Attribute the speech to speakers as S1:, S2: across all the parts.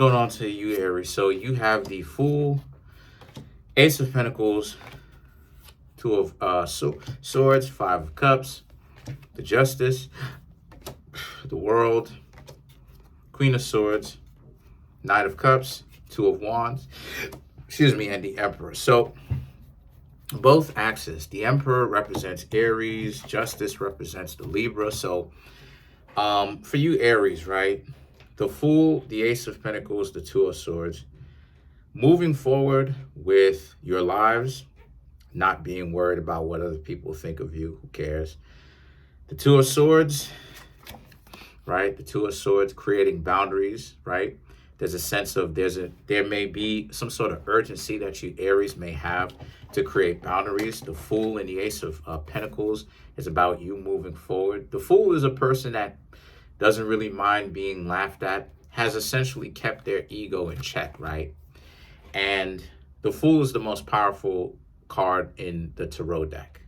S1: Going on to you, Aries. So you have the Fool, Ace of Pentacles, Two of Swords, Five of Cups, the Justice, the World, Queen of Swords, Knight of Cups, Two of Wands, and the Emperor. So both axes, the Emperor represents Aries, Justice represents the Libra. So for you, Aries, right? The Fool, the Ace of Pentacles, the Two of Swords, moving forward with your lives, not being worried about what other people think of you. Who cares? The Two of Swords, right? The Two of Swords, creating boundaries, right? There's a sense of there may be some sort of urgency that you Aries may have to create boundaries. The Fool and the Ace of Pentacles is about you moving forward. The Fool is a person that doesn't really mind being laughed at, has essentially kept their ego in check, right? And the Fool is the most powerful card in the tarot deck,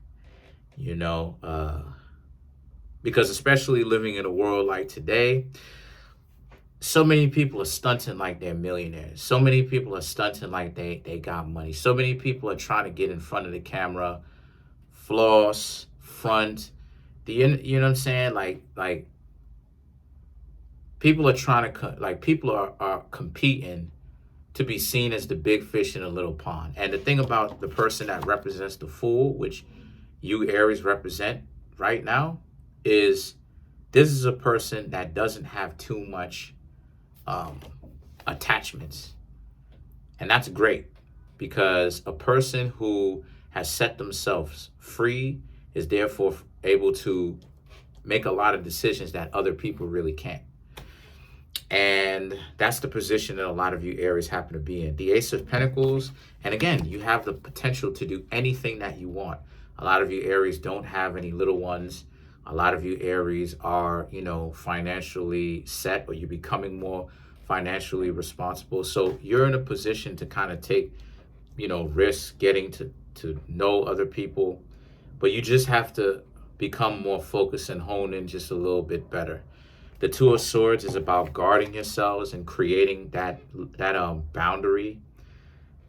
S1: because especially living in a world like today, so many people are stunting like they're millionaires. So many people are stunting like they got money. So many people are trying to get in front of the camera, floss, front. You know what I'm saying? Like people are trying to, people are competing to be seen as the big fish in a little pond. And the thing about the person that represents the Fool, which you Aries represent right now, is this is a person that doesn't have too much attachments. And that's great, because a person who has set themselves free is therefore able to make a lot of decisions that other people really can't. And that's the position that a lot of you Aries happen to be in. The Ace of Pentacles, and again, you have the potential to do anything that you want. A lot of you Aries don't have any little ones. A lot of you Aries are, financially set, or you're becoming more financially responsible. So you're in a position to kind of take, risks, getting to know other people. But you just have to become more focused and hone in just a little bit better. The Two of Swords is about guarding yourselves and creating that boundary.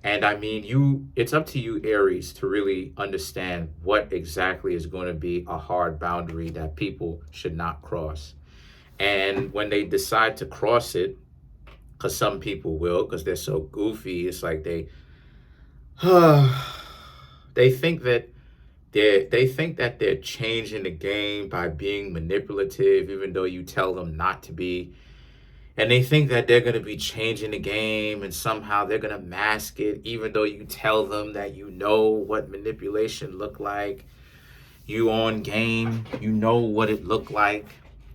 S1: And I mean, it's up to you, Aries, to really understand what exactly is going to be a hard boundary that people should not cross. And when they decide to cross it, because some people will, because they're so goofy, it's like they think that they're changing the game by being manipulative, even though you tell them not to be. And they think that they're going to be changing the game, and somehow they're going to mask it, even though you tell them that you know what manipulation look like. You on game, you know what it looked like.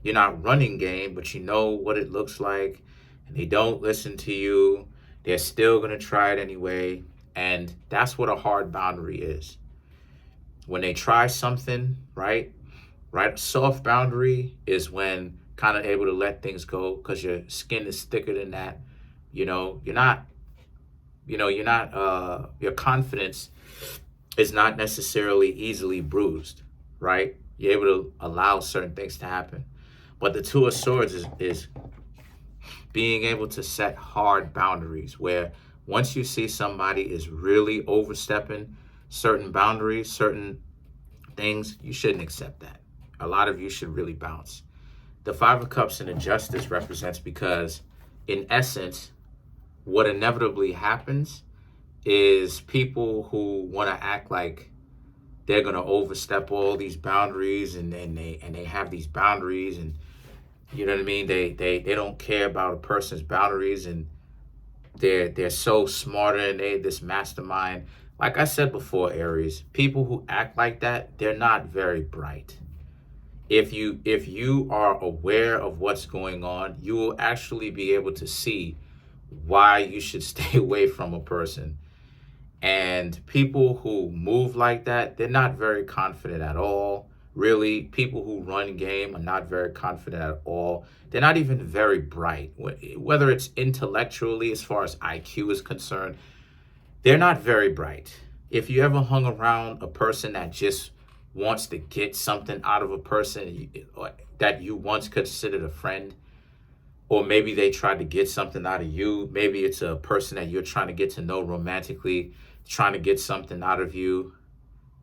S1: You're not running game, but you know what it looks like. And they don't listen to you. They're still going to try it anyway. And that's what a hard boundary is. When they try something, right? A soft boundary is when kind of able to let things go, because your skin is thicker than that. Your confidence is not necessarily easily bruised, right? You're able to allow certain things to happen. But the Two of Swords is being able to set hard boundaries, where once you see somebody is really overstepping certain boundaries, certain things, you shouldn't accept that. A lot of you should really bounce. The Five of Cups and the Justice represents, because in essence, what inevitably happens is people who want to act like they're going to overstep all these boundaries, and they have these boundaries, and you know what I mean? They don't care about a person's boundaries, and they're so smarter, and they this mastermind. Like I said before, Aries, people who act like that, they're not very bright. If you are aware of what's going on, you will actually be able to see why you should stay away from a person. And people who move like that, they're not very confident at all. Really, people who run game are not very confident at all. They're not even very bright. Whether it's intellectually, as far as IQ is concerned, they're not very bright. If you ever hung around a person that just wants to get something out of a person that you once considered a friend, Or maybe they tried to get something out of you. Maybe it's a person that you're trying to get to know romantically, trying to get something out of you.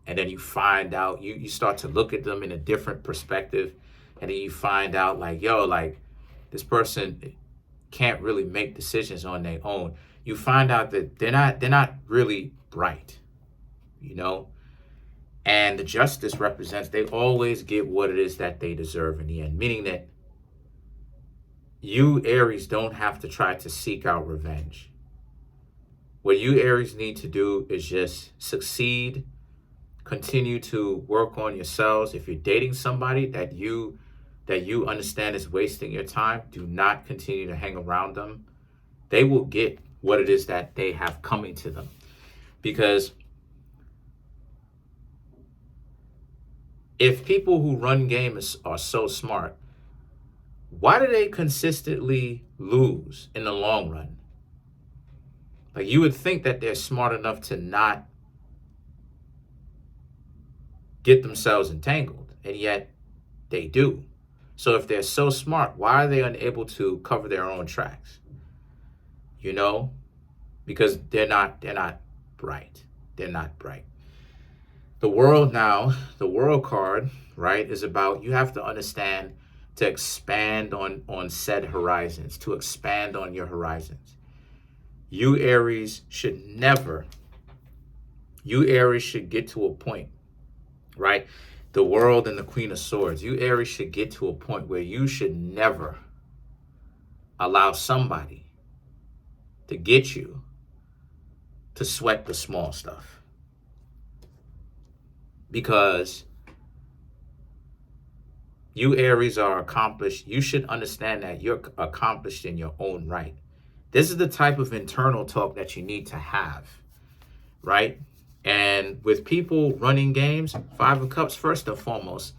S1: And then you find out, you start to look at them in a different perspective. And then you find out like, yo, like this person can't really make decisions on their own. You find out that they're not really bright, you know? And the justice represents they always get what it is that they deserve in the end, meaning that you, Aries, don't have to try to seek out revenge. What you, Aries, need to do is just succeed, continue to work on yourselves. If you're dating somebody that you understand is wasting your time, do not continue to hang around them. They will get what it is that they have coming to them. Because if people who run games are so smart, why do they consistently lose in the long run? Like, you would think that they're smart enough to not get themselves entangled, and yet they do. So if they're so smart, why are they unable to cover their own tracks? You know, because they're not bright. They're not bright. The world now, the world card, right, is about, you have to understand to expand on said horizons, to expand on your horizons. You, Aries, should get to a point, right? The world and the Queen of Swords. You, Aries, should get to a point where you should never allow somebody to get you to sweat the small stuff. Because you, Aries, are accomplished. You should understand that you're accomplished in your own right. This is the type of internal talk that you need to have, right? And with people running games, Five of Cups, first and foremost,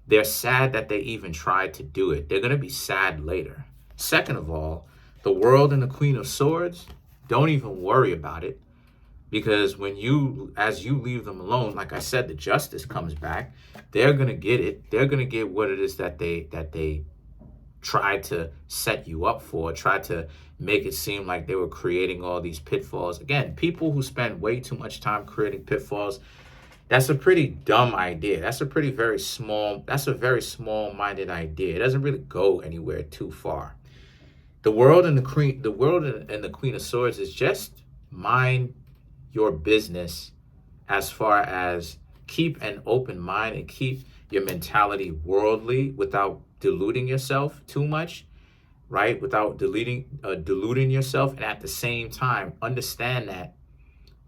S1: they're sad that they even tried to do it. They're going to be sad later. Second of all, the world and the Queen of Swords, don't even worry about it. Because as you leave them alone, like I said, the justice comes back. They're going to get it. They're going to get what it is that they tried to set you up for, tried to make it seem like they were creating all these pitfalls. Again, people who spend way too much time creating pitfalls, that's a pretty dumb idea. That's a very small-minded idea. It doesn't really go anywhere too far. The world and the Queen of Swords is just mind your business, as far as keep an open mind and keep your mentality worldly without deluding yourself too much, right? Without deluding yourself. And at the same time, understand that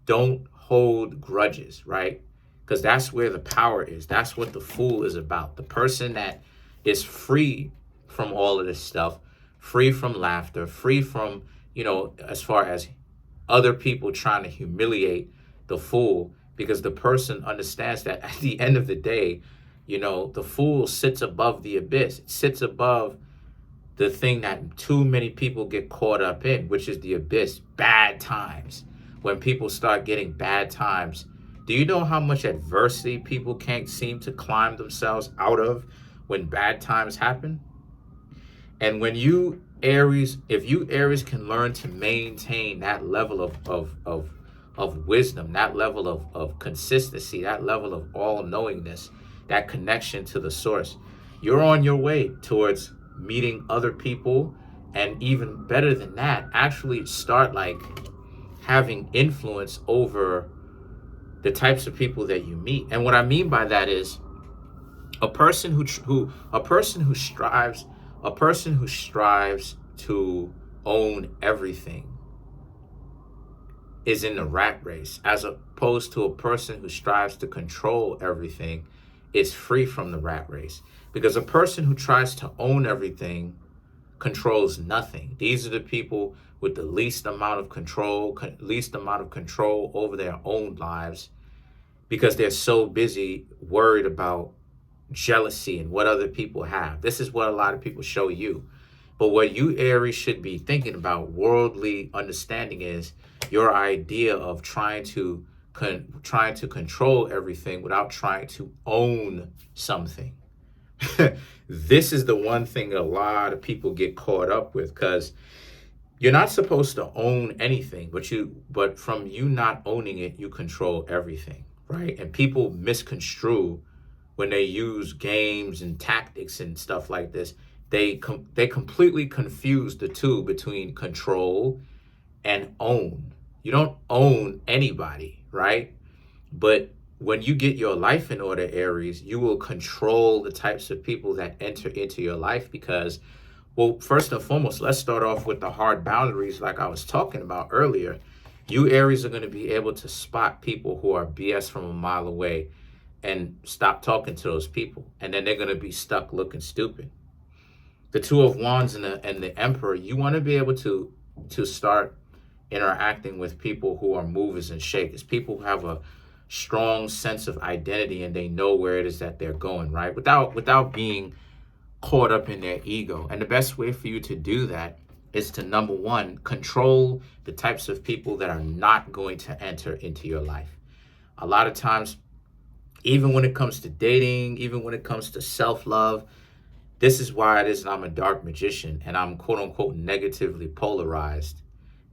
S1: don't hold grudges, right? Because that's where the power is. That's what the Fool is about. The person that is free from all of this stuff, free from laughter, free from, as far as other people trying to humiliate the Fool, because the person understands that at the end of the day, the Fool sits above the abyss. It sits above the thing that too many people get caught up in, which is the abyss, bad times. When people start getting bad times, do you know how much adversity people can't seem to climb themselves out of when bad times happen? And when you, Aries, if you, Aries, can learn to maintain that level of wisdom, that level of consistency, that level of all-knowingness, that connection to the source, you're on your way towards meeting other people. And even better than that, actually start like having influence over the types of people that you meet. And what I mean by that is a person who strives to own everything is in the rat race, as opposed to a person who strives to control everything is free from the rat race. Because a person who tries to own everything controls nothing. These are the people with the least amount of control over their own lives, because they're so busy worried about jealousy and what other people have. This is what a lot of people show you. But what you, Aries, should be thinking about, worldly understanding, is your idea of trying to control everything without trying to own something, This is the one thing a lot of people get caught up with, because you're not supposed to own anything, but from you not owning it, you control everything, right? And people misconstrue when they use games and tactics and stuff like this. They completely confuse the two between control and own. You don't own anybody, right? But when you get your life in order, Aries, you will control the types of people that enter into your life because, well, first and foremost, let's start off with the hard boundaries like I was talking about earlier. You Aries are going to be able to spot people who are BS from a mile away and stop talking to those people. And then they're going to be stuck looking stupid. The Two of Wands and the Emperor, you want to be able to start interacting with people who are movers and shakers, people who have a strong sense of identity and they know where it is that they're going, right? Without being caught up in their ego. And the best way for you to do that is to, number one, control the types of people that are not going to enter into your life. A lot of times, even when it comes to dating, even when it comes to self-love, this is why it is that I'm a dark magician and I'm quote unquote negatively polarized.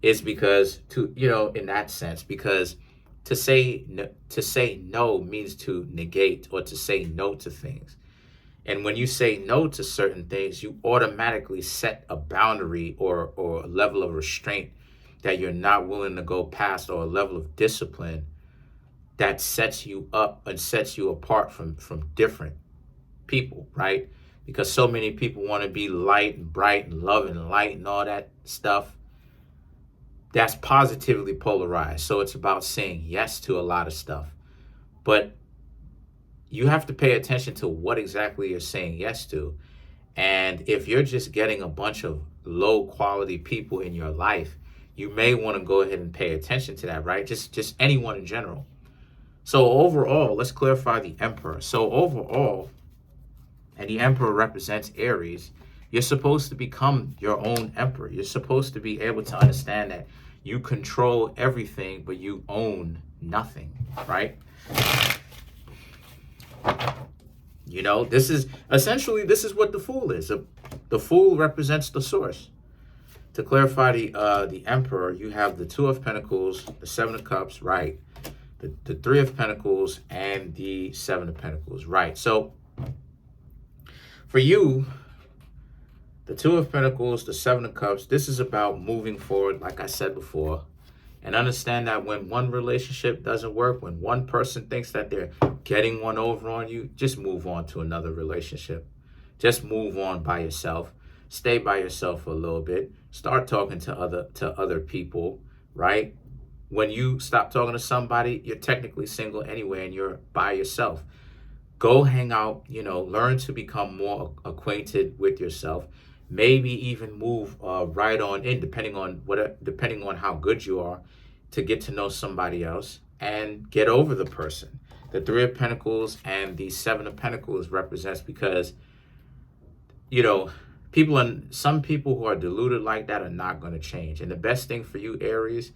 S1: It's because in that sense, because to say no means to negate or to say no to things. And when you say no to certain things, you automatically set a boundary or a level of restraint that you're not willing to go past, or a level of discipline that sets you up and sets you apart from different people, right? Because so many people want to be light and bright and love and light and all that stuff. That's positively polarized. So it's about saying yes to a lot of stuff. But you have to pay attention to what exactly you're saying yes to. And if you're just getting a bunch of low quality people in your life, you may want to go ahead and pay attention to that, right? Just anyone in general. So overall, let's clarify the Emperor. So overall, and the Emperor represents Aries, you're supposed to become your own emperor. You're supposed to be able to understand that you control everything, but you own nothing, right? This is what the Fool is. The Fool represents the source. To clarify the Emperor, you have the Two of Pentacles, the Seven of Cups, right? The Three of Pentacles and the Seven of Pentacles, right? So for you, the Two of Pentacles, the Seven of Cups, this is about moving forward, like I said before. And understand that when one relationship doesn't work, when one person thinks that they're getting one over on you, just move on to another relationship. Just move on by yourself. Stay by yourself for a little bit. Start talking to other people, right? When you stop talking to somebody, you're technically single anyway and you're by yourself. Go hang out, learn to become more acquainted with yourself. Maybe even move right on in, depending on how good you are, to get to know somebody else and get over the person. The Three of Pentacles and the Seven of Pentacles represents because, some people who are deluded like that are not going to change. And the best thing for you, Aries,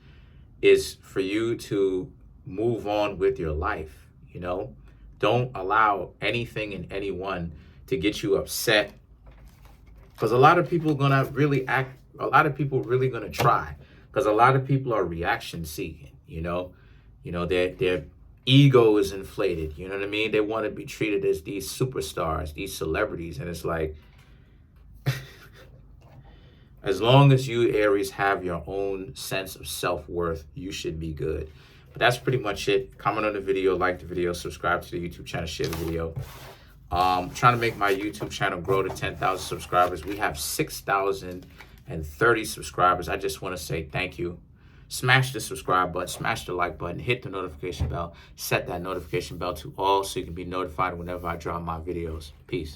S1: is for you to move on with your life. Don't allow anything and anyone to get you upset. Because a lot of people are gonna really act. A lot of people really gonna try. Because a lot of people are reaction seeking. Their ego is inflated. You know what I mean? They want to be treated as these superstars, these celebrities, and it's like, as long as you Aries have your own sense of self-worth, you should be good. But that's pretty much it. Comment on the video, like the video, subscribe to the YouTube channel, share the video. Trying to make my YouTube channel grow to 10,000 subscribers. We have 6,030 subscribers. I just want to say thank you. Smash the subscribe button, smash the like button, hit the notification bell, set that notification bell to all so you can be notified whenever I drop my videos. Peace.